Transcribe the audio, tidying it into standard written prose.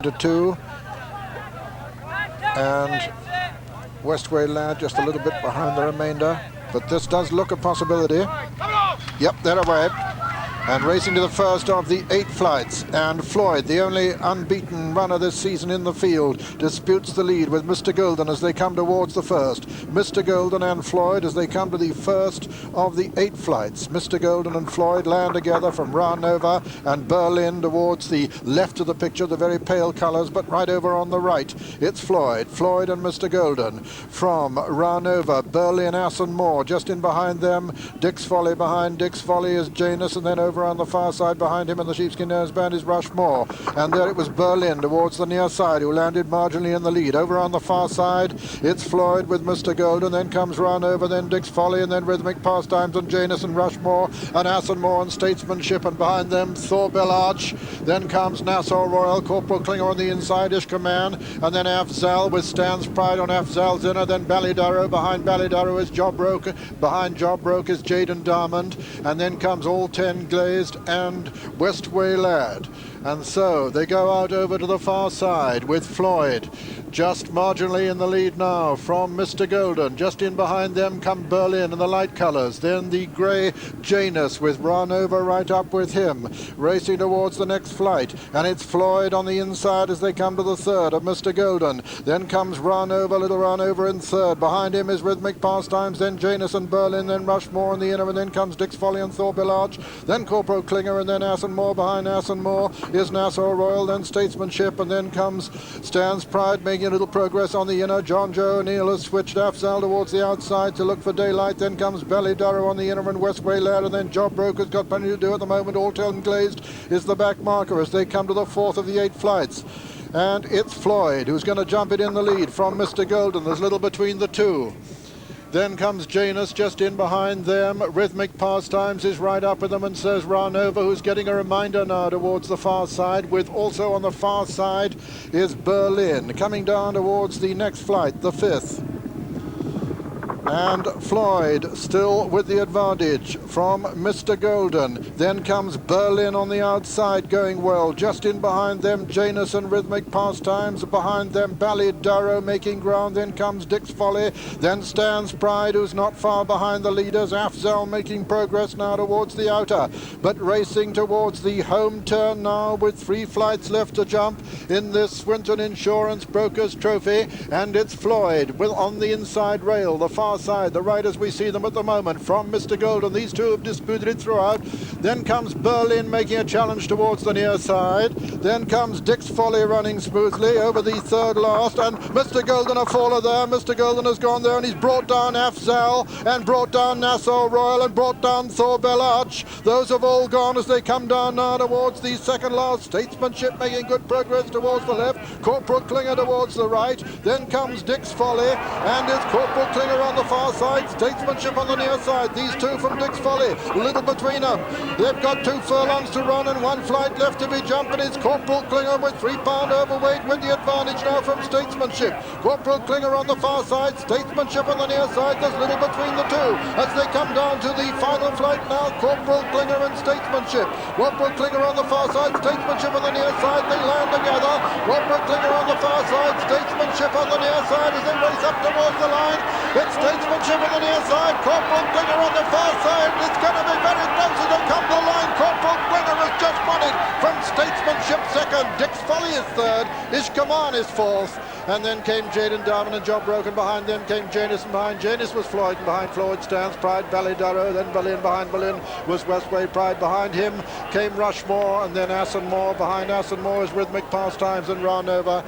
to 2, and Westway Lad just a little bit behind the remainder, but this does look a possibility. Yep, they're away. And racing to the first of the 8 flights, and Floyd, the only unbeaten runner this season in the field, disputes the lead with Mr. Golden as they come towards the first. Mr. Golden and Floyd as they come to the first of the 8 flights. Mr. Golden and Floyd land together from Ranova and Berlin towards the left of the picture, the very pale colours, but right over on the right, it's Floyd and Mr. Golden. From Ranova, Berlin, Assen Moore, just in behind them, Dick's Folly. Behind Dick's Folly is Janus, and then over on the far side behind him in the sheepskin nose band is Rushmore. And there it was Berlin towards the near side who landed marginally in the lead. Over on the far side, it's Floyd with Mr. Golden, then comes Ranova, then Dick's Folly, and then Rhythmic Pastimes and Janus and Rushmore and Assenmore and Statesmanship, and behind them Thor Bellarch. Then comes Nassau Royal, Corporal Klinger on the inside, Ishkaman, and then Afzal with Stan's Pride on Afzal's inner, then Ballydurrow. Behind Ballydurrow is Jobroke, behind Jobroke is Jaden Diamond, and then comes All 10 Glazed and Westway Lad. And so they go out over to the far side with Floyd just marginally in the lead now from Mr. Golden. Just in behind them come Berlin in the light colours. Then the grey Janus with Ranova right up with him, racing towards the next flight. And it's Floyd on the inside as they come to the third of Mr. Golden. Then comes Ranova, little Ranova in third. Behind him is Rhythmic Pastimes, then Janus and Berlin, then Rushmore in the inner, and then comes Dick's Folly and Thor Bellarch, then Corporal Klinger, and then Assenmore. Behind Assenmore is Nassau Royal, then Statesmanship, and then comes Stan's Pride, making a little progress on the inner. John Joe O'Neill has switched Afzal towards the outside to look for daylight. Then comes Ballydurrow on the inner, and Westway Lad, and then Jobroke has got plenty to do at the moment. All 10 Glazed is the back marker as they come to the fourth of the 8 flights. And it's Floyd who's going to jump it in the lead from Mr. Golden. There's little between the two. Then comes Janus just in behind them. Rhythmic Pastimes is right up with them, and says Ranova, who's getting a reminder now towards the far side, with also on the far side is Berlin coming down towards the next flight, the 5th. And Floyd still with the advantage from Mr. Golden. Then comes Berlin on the outside going well. Just in behind them, Janus and Rhythmic Pastimes. Behind them, Ballydurrow making ground. Then comes Dick's Folly. Then Stan's Pride, who's not far behind the leaders. Afzal making progress now towards the outer, but racing towards the home turn now with 3 flights left to jump in this Swinton Insurance Brokers Trophy. And it's Floyd with on the inside rail, the far side, the right as we see them at the moment from Mr. Golden. These two have disputed it throughout. Then comes Berlin making a challenge towards the near side. Then comes Dick's Folly running smoothly over the third last, and Mr. Golden a faller there. Mr. Golden has gone there, and he's brought down Afzal and brought down Nassau Royal and brought down Thor Bellarch. Those have all gone as they come down now towards the second last. Statesmanship making good progress towards the left. Corporal Klinger towards the right. Then comes Dick's Folly, and it's Corporal Klinger on the far side, Statesmanship on the near side. These two from Dick's Folly, little between them. They've got 2 furlongs to run and 1 flight left to be jumped, and it's Corporal Klinger with 3 pound overweight with the advantage now from Statesmanship. Corporal Klinger on the far side, Statesmanship on the near side. There's little between the two as they come down to the final flight now. Corporal Klinger and Statesmanship. Corporal Klinger on the far side, Statesmanship on the near side. They land together. Corporal Klinger on the far side, Statesmanship on the near side as they race up towards the line. It's Statesmanship on the near side, Corporal Klinger on the far side. It's going to be very close as they come to the line. Corporal Klinger has just won it from Statesmanship second. Dick's Folly is third. Ishkaman is fourth. And then came Jaden Diamond and Jobroke, and behind them came Janus, and behind Janus was Floyd, and behind Floyd Stan's Pride, Ballydurrow, then Berlin. Behind Berlin was Westway Pride. Behind him came Rushmore, and then Assenmore. Behind Assenmore is Rhythmic Pastimes and Ranova,